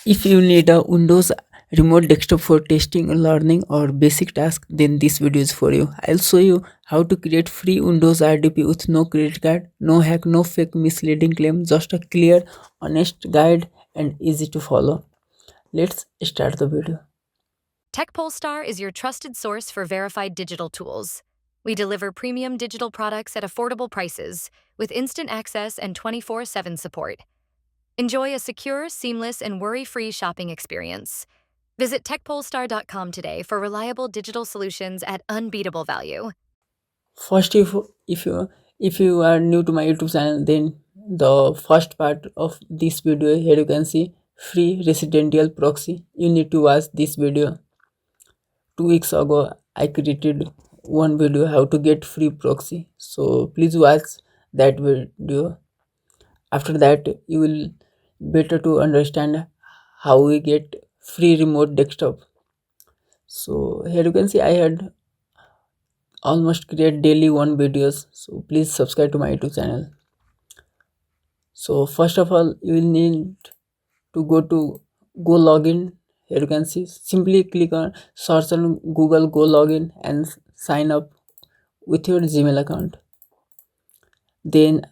If you need a Windows remote desktop for testing, learning, or basic tasks, then this video is for you. I'll show you how to create free Windows RDP with no credit card, no hack, no fake misleading claim, just a clear, honest guide and easy to follow. Let's start the video. TechPolestar is your trusted source for verified digital tools. We deliver premium digital products at affordable prices with instant access and 24/7 support. Enjoy a secure, seamless, and worry-free shopping experience. Visit techpolestar.com today for reliable digital solutions at unbeatable value. First, if you are new to my YouTube channel, then the first part of this video here you can see free residential proxy. You need to watch this video. 2 weeks ago I created one video how to get free proxy, so please watch that video. After that you will better to understand how we get free remote desktop. So here you can see I had almost create daily one videos, so please subscribe to my YouTube channel. So first of all you will need to go to GoLogin. Here you can see simply click on search on Google GoLogin and sign up with your Gmail account. Then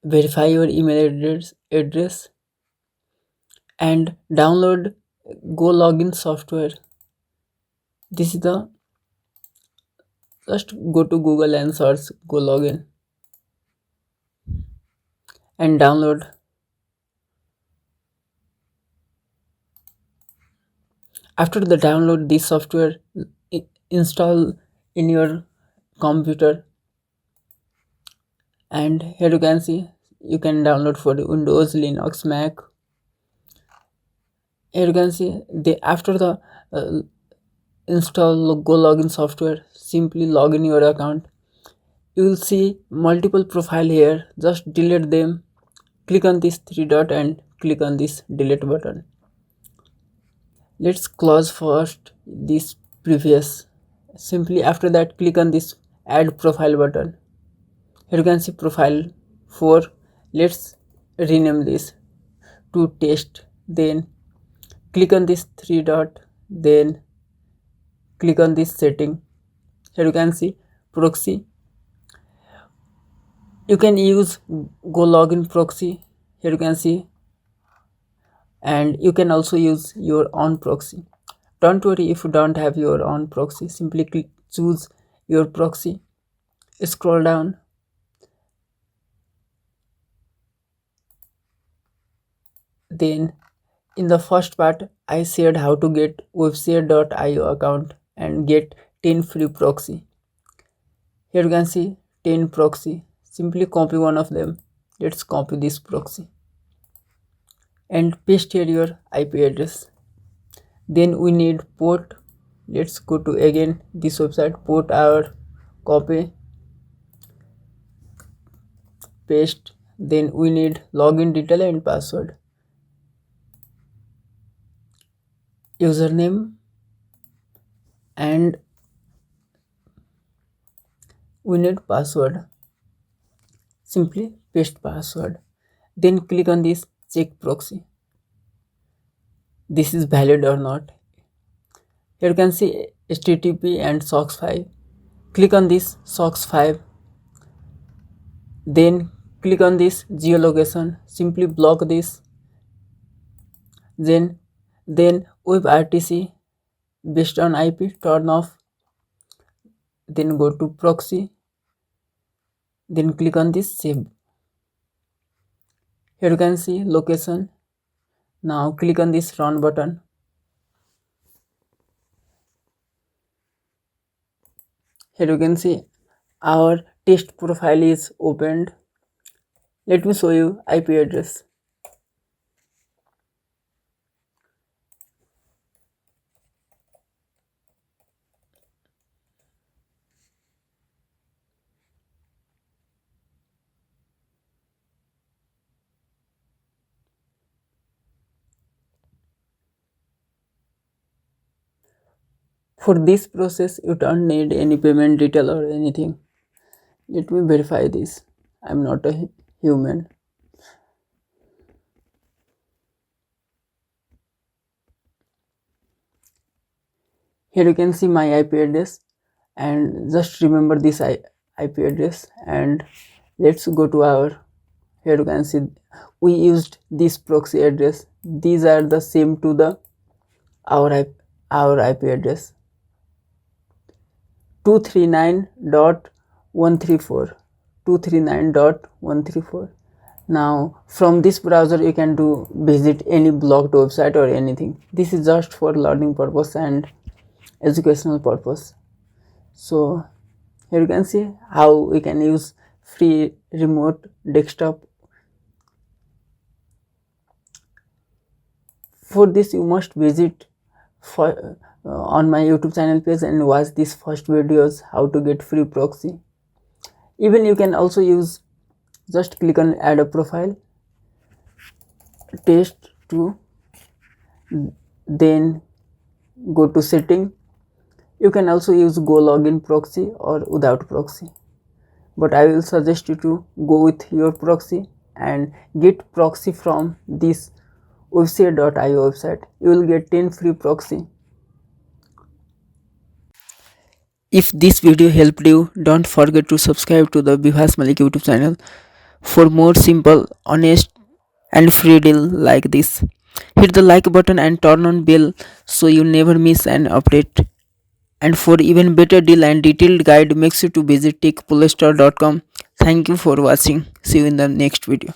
verify your email address and download GoLogin software. This is the just go to Google and search GoLogin and download. After the download, this software install in your computer, and here you can see you can download for the Windows, Linux, Mac. Here you can see after the install GoLogin software, simply log in your account. You will see multiple profile here. Just delete them. Click on this three dot and click on this delete button. Let's close first this previous. Simply after that click on this add profile button. Here you can see profile 4. Let's rename this to test. Then click on this three dot, then click on this setting. Here you can see proxy. You can use GoLogin proxy. Here you can see, and you can also use your own proxy. Don't worry if you don't have your own proxy, simply choose your proxy, scroll down, then in the first part I shared how to get 𝐓𝐰𝐢𝐭𝐴 account and get 10 free proxy. Here you can see 10 proxy. Simply copy one of them. Let's copy this proxy and paste here your IP address. Then we need port. Let's go to again this website, port our copy, paste. Then we need login detail and password, username, and we need password. Simply paste password. Then click on this check proxy. This is valid or not. Here you can see HTTP and SOCKS 5. Click on this SOCKS 5. Then click on this geolocation. Simply block this. Then WebRTC based on IP turn off. Then go to proxy. Then click on this save. Here you can see location. Now click on this run button. Here you can see our test profile is opened. Let me show you IP address. For this process you don't need any payment detail or anything. Let me verify this. I'm not a human. Here you can see my IP address, and just remember this IP address, and let's go to our, here you can see we used this proxy address. These are the same to the our IP address 239.134 239.134. Now from this browser you can do visit any blocked website or anything. This is just for learning purpose and educational purpose. So here you can see how we can use free remote desktop. For this you must visit on my YouTube channel page and watch these first videos how to get free proxy. Even you can also use, just click on add a profile, test to, then go to setting. You can also use GoLogin proxy or without proxy, but I will suggest you to go with your proxy and get proxy from this 𝐂𝐲𝐬𝐭𝐡 website. You will get 10 free proxy. If this video helped you, don't forget to subscribe to the 𝐓𝐰𝐢𝐭𝐴 YouTube channel for more simple, honest and free deal like this. Hit the like button and turn on bell so you never miss an update. And for even better deal and detailed guide, make sure to visit techpoolstar.com. Thank you for watching. See you in the next video.